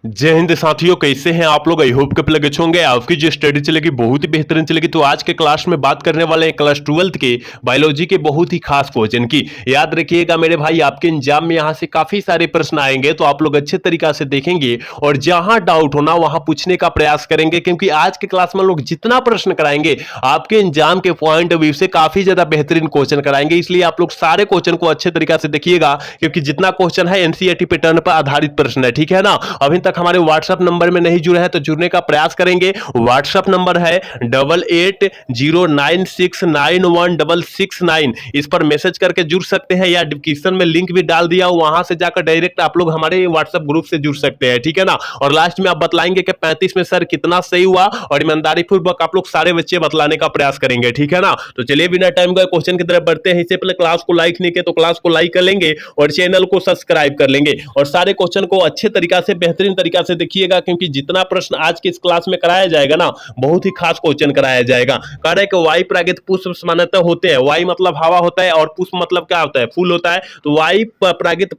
जय हिंद साथियों, कैसे हैं आप लोग। आई होप के लगे होंगे आपकी जो स्टडी चलेगी बहुत ही बेहतरीन चलेगी। तो आज के क्लास में बात करने वाले हैं क्लास 12th के बायोलॉजी के बहुत ही खास क्वेश्चन की। याद रखिएगा मेरे भाई, आपके एग्जाम में यहाँ से काफी सारे प्रश्न आएंगे, तो आप लोग अच्छे तरीका से देखेंगे और जहां डाउट होना वहां पूछने का प्रयास करेंगे, क्योंकि आज के क्लास में लोग जितना प्रश्न कराएंगे आपके एग्जाम के पॉइंट ऑफ व्यू से काफी ज्यादा बेहतरीन क्वेश्चन कराएंगे। इसलिए आप लोग सारे क्वेश्चन को अच्छे तरीका से देखिएगा, क्योंकि जितना क्वेश्चन है एनसीईआरटी पैटर्न पर आधारित प्रश्न है, ठीक है ना। अभी तक हमारे व्हाट्सएप नंबर में नहीं जुड़े हैं तो जुड़ने का प्रयास करेंगे। व्हाट्सएप नंबर है 8809691669। इस पर मैसेज करके जुड़ सकते हैं, या डिस्क्रिप्शन में लिंक भी डाल दिया, वहां से जाकर डायरेक्ट आप लोग हमारे व्हाट्सएप ग्रुप से जुड़ सकते हैं, ठीक है ना। और लास्ट में आप बतलाएंगे कि 35 में सर कितना सही हुआ, और ईमानदारी पूर्वक आप लोग सारे बच्चे बतलाने का प्रयास करेंगे, ठीक है ना। तो चलिए बिना टाइम का क्वेश्चन की तरफ बढ़ते हैं। इससे पहले क्लास को लाइक नहीं किया तो क्लास को लाइक कर लेंगे और चैनल को सब्सक्राइब कर लेंगे, और सारे क्वेश्चन को अच्छे तरीका से बेहतरीन तरीका से देखिएगा, क्योंकि जितना प्रश्न आज की इस क्लास में कराया जाएगा ना, बहुत ही खास क्वेश्चन कराया जाएगा। कह रहे हैं कि वायु प्राकृत पुष्प सामान्यतः होते हैं। वायु मतलब हवा होता है, और पुष्प मतलब क्या होता है, फूल होता है। तो वायु प्राकृत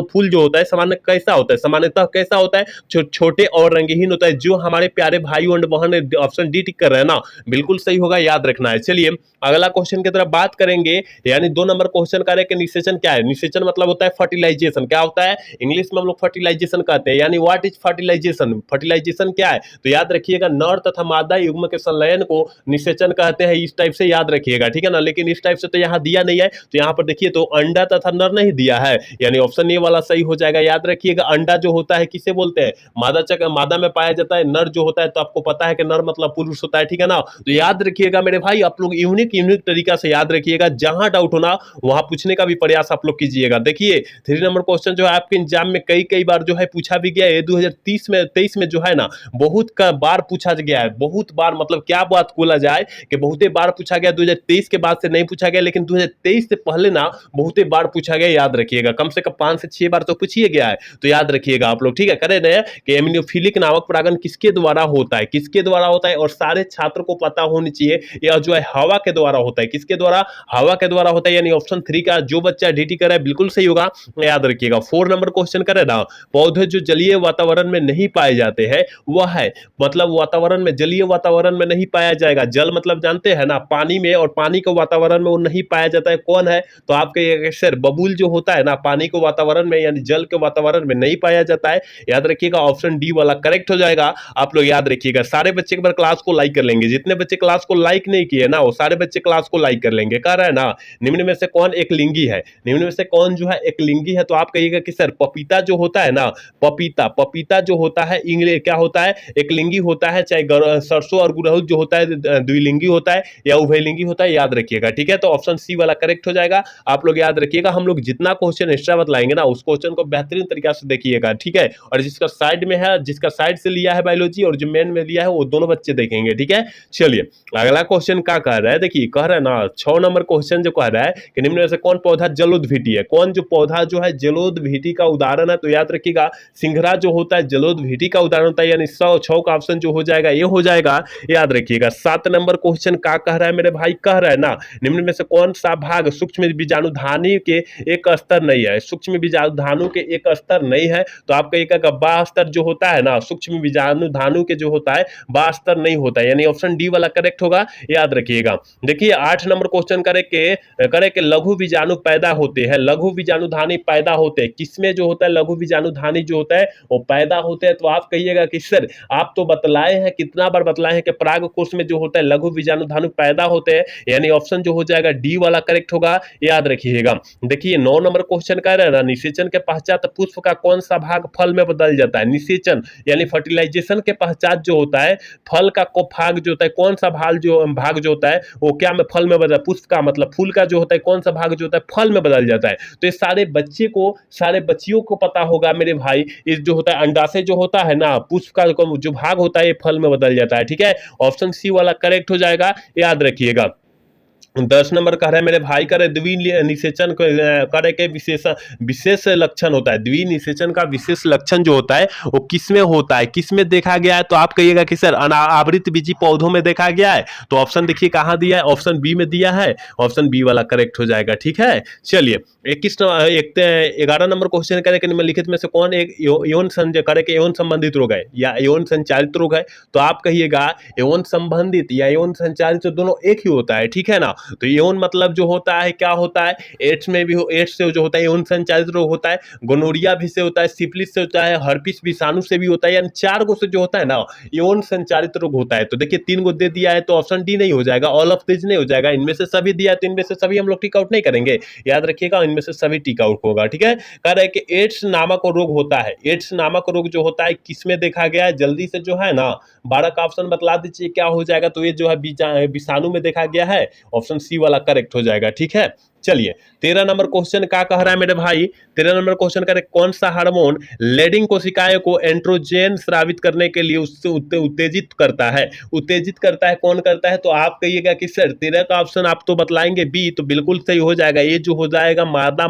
फूल जो होता है सामान्य कैसा होता है, सामान्यतः कैसा होता है, छोटे और रंगहीन होता है। जो हमारे प्यारे भाई और बहन ऑप्शन डी टिक कर रहे हैं ना, बिल्कुल सही होगा, याद रखना है। चलिए अगला क्वेश्चन की तरफ बात करेंगे, यानी 2 नंबर क्वेश्चन करें कि निषेचन क्या है। निषेचन मतलब होता है फर्टिलाइजेशन। क्या होता है, इंग्लिश में हम लोग फर्टिलाइजेशन कहते हैं, यानी व्हाट इज फर्टिलाइजेशन। फर्टिलाइजेशन क्या है, तो याद रखिएगा नर तथा मादा युग्म के संलयन को निषेचन कहते हैं। इस टाइप से याद रखिएगा, ठीक है ना। लेकिन इस टाइप से तो यहाँ दिया नहीं है, तो यहाँ पर देखिए तो अंडा तथा नर नहीं दिया है, यानी ऑप्शन ए वाला सही हो जाएगा। याद रखिएगा अंडा जो होता है किसे बोलते हैं, मादा में पाया जाता है। नर जो होता है तो आपको पता है कि नर मतलब पुरुष होता है, ठीक है ना। तो याद रखिएगा मेरे भाई, आप लोग यूनिक तरीका से याद रखिएगा, जहां डाउट होना वहां पूछने का भी प्रयास आप लोग कीजिएगा। देखिए 3 नंबर क्वेश्चन जो है आपके एग्जाम में कई बार जो है पूछा भी गया है। 2023 में जो है ना बहुत का बार पूछा गया है, बहुत बार, मतलब क्या बात बोला जाए कि बहुते बार पूछा गया। 2023 के बाद से नहीं पूछा गया, लेकिन 2023 से पहले ना बहुते बार पूछा गया। याद रखिएगा कम से कम 5 से 6 बार तो पूछिए गया है, तो याद रखिएगा आप लोग, ठीक है। करे ना कि एमिनोफिलिक नामक परागण किसके द्वारा होता है, किसके द्वारा होता है, और सारे छात्र को पता होनी चाहिए। यह जो है हवा के द्वारा होता है। किसके द्वारा, हवा के द्वारा होता है, यानी ऑप्शन 3 का जो बच्चा डीटी करे बिल्कुल सही होगा, याद रखिएगा। 4 नंबर क्वेश्चन करे ना, पौधे जो जलीय वातावरण में नहीं पाए जाते हैं वह है, मतलब वातावरण में, जलीय वातावरण में नहीं पाया जाएगा। जल मतलब जानते हैं ना पानी में, और पानी के वातावरण में वो नहीं पाया जाता है, कौन है, तो आपके सर बबूल जो होता है ना, पानी के वातावरण में यानी जल के वातावरण में नहीं पाया जाता है। याद रखिएगा ऑप्शन डी वाला करेक्ट हो जाएगा। आप लोग याद रखिएगा, सारे बच्चे एक बार क्लास को लाइक कर लेंगे। जितने बच्चे क्लास को लाइक नहीं किए ना, वो सारे बच्चे क्लास को लाइक कर लेंगे। कह रहा है ना निम्न में से कौन एक लिंगी है, निम्न में से कौन जो है एक लिंगी है, तो आप कहिएगा कि सर पपीता जो होता है ना, पपीता जो होता है इंग्लिश क्या होता है, एक लिंगी होता है। चाहे सरसों और गुड़हल जो होता है द्विलिंगी होता है या उभयलिंगी होता है, याद रखिएगा, ठीक है। तो ऑप्शन सी वाला करेक्ट हो जाएगा। आप लोग याद रखिएगा, हम लोग जितना क्वेश्चन एक्स्ट्रा बतलाएंगे ना, उस क्वेश्चन को बेहतरीन तरीके से देखिएगा, ठीक है। और जिसका साइड में है, जिसका साइड से लिया है बायोलॉजी और जो मेन में लिया है, वो दोनों बच्चे देखेंगे, ठीक है। चलिए अगला क्वेश्चन क्या कह रहा है, देखिए कह रहा है ना 6 नंबर क्वेश्चन जो कह रहा है कि निम्न में से कौन पौधा जलोदभीटी है। कौन जो पौधा जो है जलोदभीटी का उदाहरण है, तो याद रखिएगा सिंघरा जो होता है जलोदभीटी का उदाहरण होता है, यानी 106 का ऑप्शन जो हो जाएगा ये हो जाएगा, याद रखिएगा। 7 नंबर क्वेश्चन क्या कह रहा है मेरे भाई, कह रहा है ना निम्न में से कौन सा भाग सूक्ष्म बीजाणुधानी के एक स्तर नहीं है। सूक्ष्म बीजाणुधानु के एक स्तर नहीं है, तो आप कहिएगा बा स्तर जो होता है ना, सूक्ष्म बीजाणुधानु के जो होता है बा स्तर नहीं होता है, यानी ऑप्शन डी वाला करेक्ट होगा, याद रखिएगा। देखिए 8 नंबर क्वेश्चन करे के लघु बीजाणु पैदा होते हैं, लघु बीजाणुधानी पैदा होते हैं। किसमें जो होता है लघु बीजाणुधानी जो होता है वो पैदा होते हैं, तो आप कहिएगा कि सर आप तो बतलाए हैं, कितना बार बतलाए हैं कि परागकोश में जो होता है लघु बीजाणुधानु पैदा होते हैं, यानी ऑप्शन जो हो जाएगा डी वाला करेक्ट होगा, याद रखिएगा। देखिए 9 नंबर क्वेश्चन कह रहे हैं ना, निषेचन के पश्चात पुष्प का कौन सा भाग फल में बदल जाता है। निषेचन यानी फर्टिलाइजेशन के पश्चात जो होता है फल का को भाग जो होता है, कौन सा भाग जो होता है वो क्या में फल में बदल, पुष्प का मतलब फूल का जो होता है कौन सा भाग जो होता है फल में बदल जाता है। तो ये सारे बच्चियों को पता होगा मेरे भाई, इस जो होता है अंडाशय जो होता है ना, पुष्प का जो भाग होता है ये फल में बदल जाता है, ठीक है। ऑप्शन सी वाला करेक्ट हो जाएगा, याद रखिएगा। 10 नंबर कह रहा है मेरे भाई, करे द्विनिषेचन करे के विशेष लक्षण होता है। द्विनिषेचन का विशेष लक्षण जो होता है वो किसमें होता है, किसमें देखा गया है? तो आप कहिएगा कि सर आवृत बीजी पौधों में देखा गया है। तो ऑप्शन देखिए कहाँ दिया है, ऑप्शन बी में दिया है, ऑप्शन बी वाला करेक्ट हो जाएगा। ठीक है, चलिए 11 नंबर क्वेश्चन करे कि निम्नलिखित में से कौन एक यौन करे के यौन संबंधित रोग है या यौन संचालित रोग है? तो आप कहिएगा यौन संबंधित या यौन संचालित तो दोनों एक ही होता है। ठीक है ना, तो यौन मतलब जो होता है क्या होता है, एड्स में भी एड्स से जो होता है यौन संचालित रोग होता है, गोनोरिया भी से होता है, सिफिलिस से होता है, हर्पिस विषाणु से भी होता है, यानी 4 गो से जो होता है ना यौन संचालित रोग होता है। तो देखिए 3 गो दे दिया है तो ऑप्शन डी नहीं हो जाएगा, ऑल ऑफ दिस नहीं हो जाएगा, इनमें से सभी दिया है तो इनमें से सभी हम लोग टिक आउट नहीं करेंगे, याद रखिएगा इनमें से सभी टिक आउट होगा। ठीक है, कह रहे हैं कि एड्स नामक रोग होता है, एड्स नामक रोग जो होता है किसमें देखा गया है? जल्दी से जो है ना 12 का ऑप्शन बतला दीजिए क्या हो जाएगा। तो ये जो है विषाणु में देखा गया है, ऑप्शन सी वाला करेक्ट हो जाएगा। ठीक है, चलिए 13 नंबर क्वेश्चन क्या कह रहा है मेरे भाई, 13 नंबर क्वेश्चन कह रहे कौन सा हार्मोन लेडिंग कोशिकाएं को एंड्रोजन स्रावित करने के लिए उससे उत्तेजित करता है? उत्तेजित करता है कौन करता है? तो आप कहिएगा कि सर 13 का ऑप्शन आप तो बतलाएंगे बी, तो बिल्कुल सही हो जाएगा। ये जो हो जाएगा मादा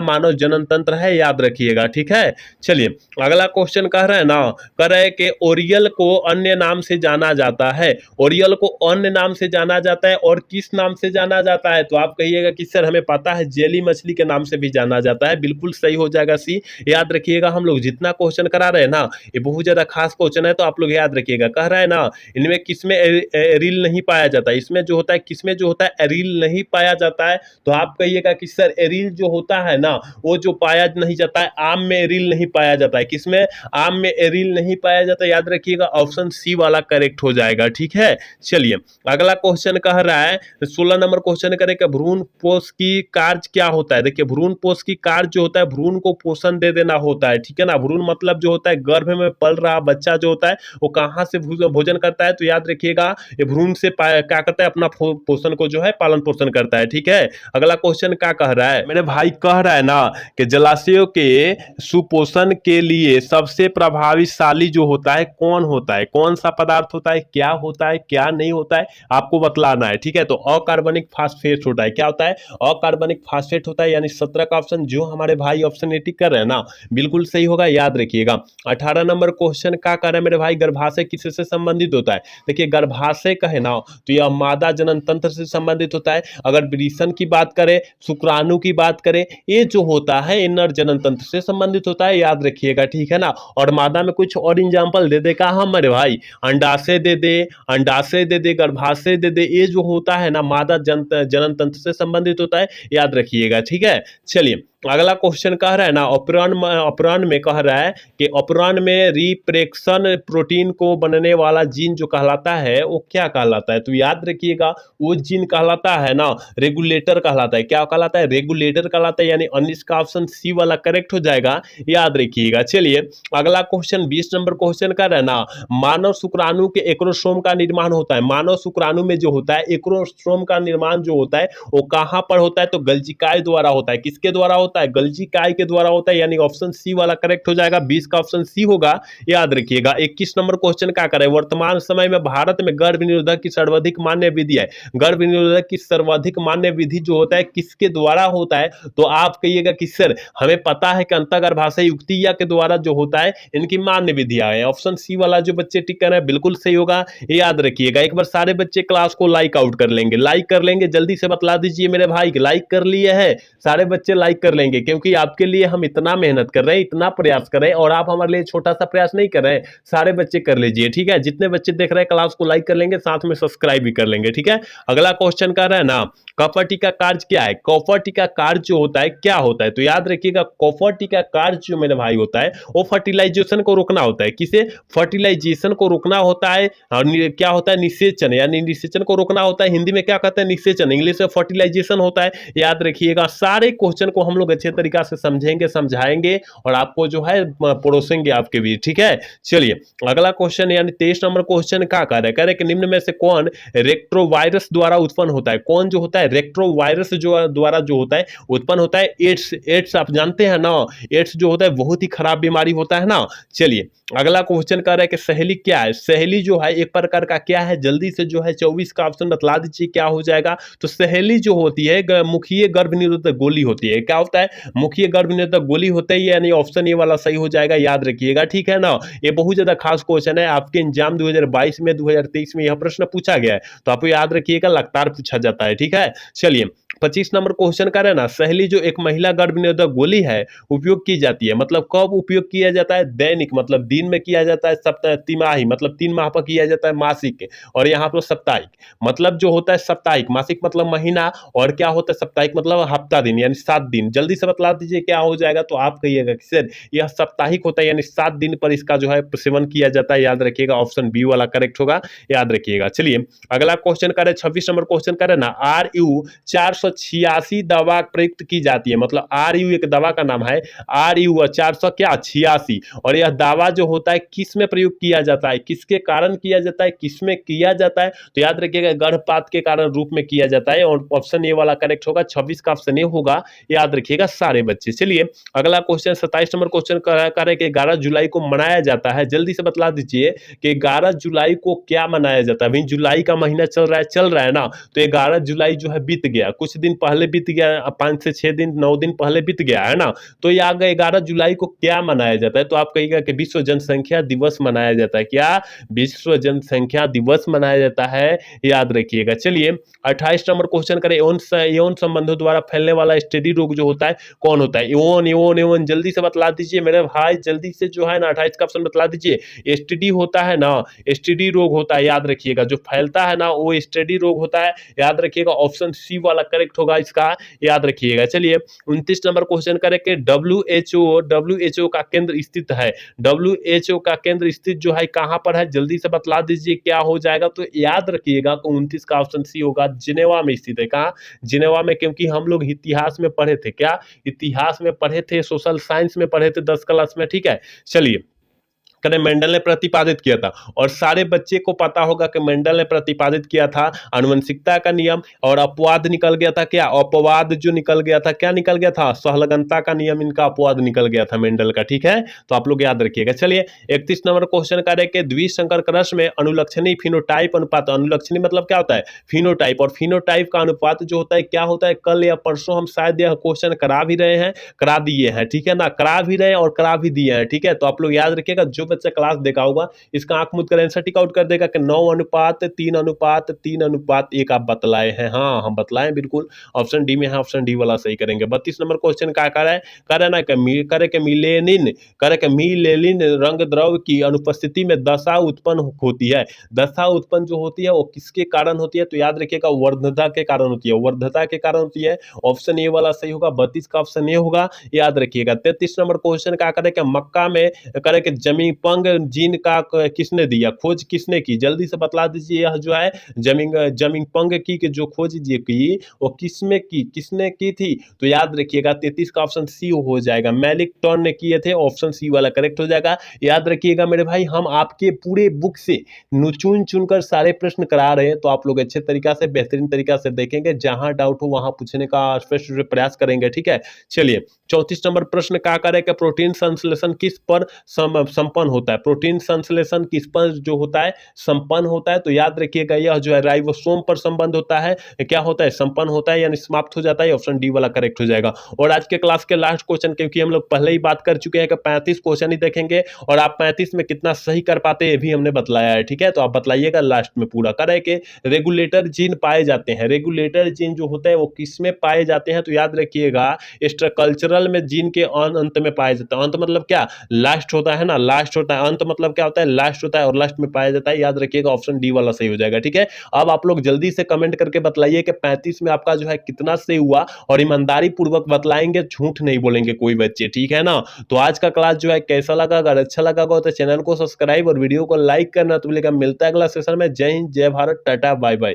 मानव जनन तंत्र है, याद रखिएगा। ठीक है, चलिए अगला क्वेश्चन कह रहा है ना, कह रहे हैं कि ओरियल को अन्य नाम से जाना जाता है, ओरियल को अन्य नाम से जाना जाता है और किस नाम से जाना जाता है? तो आप कहिएगा कि सर हमें पता है जेली मछली के नाम से भी जाना जाता है, बिल्कुल सही हो जाएगा सी। याद रखिएगा हम लोग जितना क्वेश्चन करा रहे हैं ना ये बहुत ज्यादा खास क्वेश्चन है, तो आप लोग याद रखिएगा। कह रहा है ना इनमें किसमें एरिल नहीं पाया जाता है, इसमें जो होता है किसमें जो होता है एरिल नहीं पाया जाता है? तो आप कहिएगा कि सर एरिल जो होता है ना वो जो पाया नहीं जाता है, आम में एरिल नहीं पाया जाता है। किसमें? आम में एरिल नहीं पाया जाता, याद रखिएगा ऑप्शन सी वाला करेक्ट हो जाएगा। ठीक है, चलिए अगला क्वेश्चन कह रहा है 16 नंबर क्वेश्चन करेगा भ्रूण पोष की कार्य क्या होता है? देखिए भ्रूण पोष की कार्य जो होता है भ्रूण को पोषण दे देना होता है। ठीक है ना, भ्रूण मतलब जो होता है गर्भ में पल रहा बच्चा जो होता है वो कहाँ से भोजन करता है? तो याद रखिएगा ये भ्रूण से क्या करता है, अपना पोषण को जो है पालन पोषण करता है। ठीक है, अगला क्वेश्चन क्या कह रहा है मेरे भाई, कह रहा है ना कि जलाशयों के सुपोषण के लिए सबसे प्रभावशाली जो होता है कौन होता है? कौन सा पदार्थ होता है, क्या होता है, क्या नहीं होता है, आपको बतलाना है। ठीक है, तो अकार्बनिक फास्फेट होता है। क्या होता है? अकार्बनिक फास्फेट होता है, यानी 17 का ऑप्शन जो हमारे भाई ऑप्शन ए टिक कर रहे हैं ना बिल्कुल सही होगा, याद रखिएगा। 18 नंबर क्वेश्चन क्या कर रहे हैं मेरे भाई, गर्भाशय किससे संबंधित होता है? देखिए गर्भाशय कहे ना तो यह मादा जनन तंत्र से संबंधित होता है। अगर वृषण की बात करें, शुक्राणु की बात करें, ये जो होता है नर जनन तंत्र से संबंधित होता है, याद रखिएगा। ठीक है ना, और मादा में कुछ और एग्जाम्पल दे दे कहा मेरे भाई, अंडाशय दे दे, अंडाशय दे दे, गर्भाशय दे दे, ये जो होता है ना मादा जनन तंत्र से संबंधित होता है, याद रखिएगा। ठीक है, चलिए अगला क्वेश्चन कह रहा है ना ऑपरान में कह रहा है कि ऑपरान में रिप्रेक्शन प्रोटीन को बनने वाला जीन जो कहलाता है वो क्या कहलाता है? तो याद रखिएगा वो जीन कहलाता है ना रेगुलेटर कहलाता है। क्या कहलाता है? रेगुलेटर कहलाता है, यानी 19 का ऑप्शन सी वाला करेक्ट हो जाएगा, याद रखिएगा। चलिए अगला क्वेश्चन 20 नंबर क्वेश्चन का है ना, मानव शुक्राणु के एक्रोसोम का निर्माण होता है। मानव शुक्राणु में जो होता है एक्रोसोम का निर्माण जो होता है वो कहां पर होता है? तो गल्जिकाय द्वारा होता है। किसके द्वारा होता है? गल्जिकाय के द्वारा होता है, यानी ऑप्शन सी वाला करेक्ट हो जाएगा। 20 का ऑप्शन सी होगा, याद रखिएगा। 21 नंबर क्वेश्चन क्या करें, वर्तमान समय में भारत में गर्भ निरोधक की सर्वाधिक मान्य विधि है। गर्भ निरोधक की सर्वाधिक मान्य विधि जो होता है किसके द्वारा होता है? तो आप कहिएगा कि सर हमें पता है कि अंतर्गर्भाशय युक्तिया के द्वारा जो होता है इनकी मान्य विधियां है। ऑप्शन सी वाला जो बच्चे टिक कर रहे हैं बिल्कुल सही होगा, याद रखिएगा। एक बार सारे बच्चे क्लास को लाइक आउट कर लेंगे, लाइक कर लेंगे, जल्दी से बतला दीजिए मेरे भाई लाइक कर लिए है सारे बच्चे, लाइक कर लेंगे, क्योंकि आपके लिए हम इतना मेहनत कर रहे हैं, इतना प्रयास कर रहे हैं, और आप हमारे लिए छोटा सा प्रयास नहीं कर रहे हैं। सारे बच्चे कर लीजिए, ठीक है। जितने बच्चे देख रहे हैं क्लास को लाइक कर लेंगे, साथ में सब्सक्राइब भी कर लेंगे, ठीक है। अगला क्वेश्चन कर रहा है ना, कॉपर्टी का कार्य क्या है? कॉपर्टी का कार्य जो होता है क्या होता है? तो याद रखिएगा कॉपर्टी का कार्य जो मेरे भाई होता है वो फर्टिलाइजेशन को रोकना होता है। किसे? फर्टिलाइजेशन को रोकना होता है। और क्या होता है? निषेचन, यानी निषेचन को रोकना होता है। हिंदी में क्या कहते हैं? निषेचन, इंग्लिश में फर्टिलाइजेशन होता है, याद रखिएगा। सारे क्वेश्चन को हम लोग लोग अच्छे तरीका से समझेंगे, समझाएंगे और आपको जो है परोसेंगे आपके बीच, ठीक है। चलिए अगला क्वेश्चन यानी 23 नंबर क्वेश्चन क्या कह रहे हैं, कह रहे हैं कि निम्न में से कौन रेट्रोवायरस द्वारा उत्पन्न होता है। कौन जो होता है रेट्रोवायरस जो द्वारा जो होता है उत्पन्न होता है, एड्स। एड्स आप जानते हैं ना, एड्स जो होता है बहुत ही खराब बीमारी होता है ना। चलिए अगला क्वेश्चन कह रहा है कि सहेली क्या है। सहेली जो है एक प्रकार का क्या है, जल्दी से जो है 24 का ऑप्शन बतला दीजिए क्या हो जाएगा। तो सहेली जो होती है मुखीय गर्भ निरोधक गोली होती है। क्या होता है, मुखीय गर्भ निरोधक गोली होता है, यानी ऑप्शन ए वाला सही हो जाएगा, याद रखिएगा, ठीक है ना। ये बहुत ज्यादा खास क्वेश्चन है, आपके एग्जाम 2022 में 2023 में यह प्रश्न पूछा गया है, तो आपको याद रखिएगा, लगातार पूछा जाता है, ठीक है। चलिए 25 नंबर क्वेश्चन का ना, सहेली जो एक महिला गर्भ निरोधक गोली है उपयोग की जाती है, मतलब कब उपयोग किया जाता है, दैनिक मतलब दिन में किया जाता है, सप्ताह तिमाही मतलब 3 माह पर किया जाता है, मासिक और यहाँ पर साप्ताहिक मतलब जो होता है साप्ताहिक, मासिक मतलब महीना और क्या होता है साप्ताहिक मतलब हफ्ता दिन यानी 7 दिन। जल्दी से बतला दीजिए क्या हो जाएगा, तो आप कहिएगा कि सर यह साप्ताहिक होता है यानी 7 दिन पर इसका जो है सेवन किया जाता है, याद रखिएगा, ऑप्शन बी वाला करेक्ट होगा, याद रखिएगा। चलिए अगला क्वेश्चन करें 26 नंबर क्वेश्चन करें ना, RU 486 दवा प्रयुक्त की जाती है, मतलब RU एक दवा का नाम है, RU 400 क्या 86, और यह दावा जो होता है किस में प्रयोग किया जाता है, किसके कारण किया जाता है, किस में किया जाता है, तो याद रखिएगा गर्भपात के कारण रूप में किया जाता है, और ऑप्शन ए वाला करेक्ट होगा, 26 का ऑप्शन ए होगा, याद रखिएगा सारे बच्चे। चलिए अगला क्वेश्चन 27 नंबर क्वेश्चन करें कि 11 जुलाई को मनाया जाता है, जल्दी से बतला दीजिए कि 11 जुलाई को क्या मनाया जाता है। भाई जुलाई का महीना चल रहा है ना, तो 11 जुलाई जो है बीत गया, कुछ दिन पहले बीत गया, 5 से 6 दिन 9 दिन पहले बीत गया है ना, तो ये आगे 11 जुलाई को क्या मनाया जाता है, तो आप कहिएगा कि विश्व जनसंख्या दिवस मनाया जाता है। क्या विश्व जनसंख्या दिवस मनाया जाता है, याद रखिएगा। चलिए 28 नंबर क्वेश्चन करें, यौन संबंधों द्वारा फैलने वाला एसटीडी रोग जो होता है कौन होता है, यौन यौन यौन जल्दी से बतला दीजिए मेरे भाई, जल्दी से जो है ना 28 का ऑप्शन बतला दीजिए। एसटीडी होता है ना, एसटीडी रोग होता है, याद रखिएगा, जो फैलता है ना वो एसटीडी रोग होता है, याद रखिएगा, ऑप्शन सी वाला करेक्ट होगा इसका, याद रखिएगा। चलिए 29 नंबर क्वेश्चन करें कि WHO का केंद्र स्थित है, WHO का केंद्र स्थित जो है कहां पर है, जल्दी से बतला दीजिए क्या हो जाएगा, तो याद रखिएगा 29 का ऑप्शन सी होगा, जिनेवा में स्थित है। कहां, जिनेवा में, क्योंकि हम लोग इतिहास में पढ़े थे, क्या इतिहास में पढ़े थे, सोशल साइंस में पढ़े थे 10 क्लास में, ठीक है। चलिए मेंडल ने प्रतिपादित किया था, और सारे बच्चे को पता होगा कि मेंडल ने प्रतिपादित किया था आनुवंशिकता का नियम, और अपवाद निकल गया था, क्या अपवाद जो निकल गया था, क्या निकल गया था, सहलगनता का नियम, इनका अपवाद निकल गया था मेंडल का, ठीक है, तो आप लोग याद रखिएगा। चलिए 31 नंबर क्वेश्चन का है कि द्विसंकर क्रस में अनुलक्षणी फिनोटाइप अनुपात, अनुलक्षणी मतलब क्या होता है फिनोटाइप, और फिनोटाइप का अनुपात जो होता है क्या होता है, कल या परसों हम शायद यह क्वेश्चन करा भी रहे हैं, करा दिए हैं, ठीक है ना, करा भी रहे और करा भी दिए हैं, ठीक है, तो आप लोग याद रखिएगा, जो बच्चा क्लास देखा होगा इसका आंख मूंद कर आंसर टिक आउट कर देगा कि 9 अनुपात 3 अनुपात 3 अनुपात 1 आप बतलाए हैं, हाँ हम बतलाए बिल्कुल, ऑप्शन डी में है, ऑप्शन डी वाला सही करेंगे। 32 नंबर क्वेश्चन क्या कर रहा है, कर रहा है ना कि मिलेनिन रंग द्रव की अनुपस्थिति में दशा उत्पन्न होती है, दशा उत्पन्न जो होती है वो किसके कारण होती है, तो याद रखिएगा वर्धता के कारण होती है, वर्धता के कारण होती है, ऑप्शन ए वाला सही होगा, 32 का ऑप्शन ए होगा, याद रखिएगा। 33 नंबर क्वेश्चन क्या करे कि मक्का में करे कि जमीपंग जीन का किसने दिया, खोज किसने की, जल्दी से बतला दीजिए, यह जो है जमीपंग की जो खोज की वो किसने की थी, तो याद रखिएगा 33 का ऑप्शन सी हो जाएगा, मैलिक टॉन ने किए थे, ऑप्शन सी वाला करेक्ट हो जाएगा, याद रखिएगा मेरे भाई, हम आपके पूरे बुक से चुन कर सारे प्रश्न करा रहे हैं, तो आप लोग अच्छे तरीका से बेहतरीन तरीका से देखेंगे, जहां डाउट हो वहां पूछने का स्पष्ट प्रयास करेंगे, ठीक है। चलिए 34 नंबर प्रश्न क्या करे कि प्रोटीन संश्लेषण किस पर संपन्न होता है, प्रोटीन संश्लेषण किस पर जो होता है संपन्न होता है, तो याद रखिएगा यह जो है राइबोसोम पर संबंध होता है, क्या होता है संपन्न होता है यानी समाप्त हो जाता है, ऑप्शन डी वाला करेक्ट हो जाएगा। और आज के क्लास के लास्ट क्वेश्चन, क्योंकि हम लोग पहले ही बात कर चुके हैं कि 35 क्वेश्चन ही देखेंगे और आप 35 में कितना सही कर पाते हैं ये भी हमने बतलाया है, ठीक है, तो आप बतलाइएगा लास्ट में पूरा करे कि रेगुलेटर जीन पाए जाते हैं, रेगुलेटर जीन जो होते हैं वो किस में पाए जाते हैं, तो याद रखिएगा स्ट्रक्चरल में जीन के अंत में पाए जाते हैं, अंत मतलब क्या लास्ट होता है ना, लास्ट होता है, अंत मतलब क्या होता है लास्ट होता है, और लास्ट में पाया जाता है, याद रखिएगा ऑप्शन डी वाला सही हो जाएगा, ठीक है। अब आप लोग जल्दी से कमेंट करके बतलाइए कि 35 में आपका जो है कितना सही हुआ, और ईमानदारी पूर्वक बतलाएंगे, झूठ नहीं बोलेंगे कोई बच्चे, ठीक है ना। तो आज का क्लास जो है कैसा लगा, अगर अच्छा लगा हो तो चैनल को सब्सक्राइब और वीडियो को लाइक करना तो मिलता है अगला सेशन में। जय हिंद, जय भारत, टाटा, बाय बाय।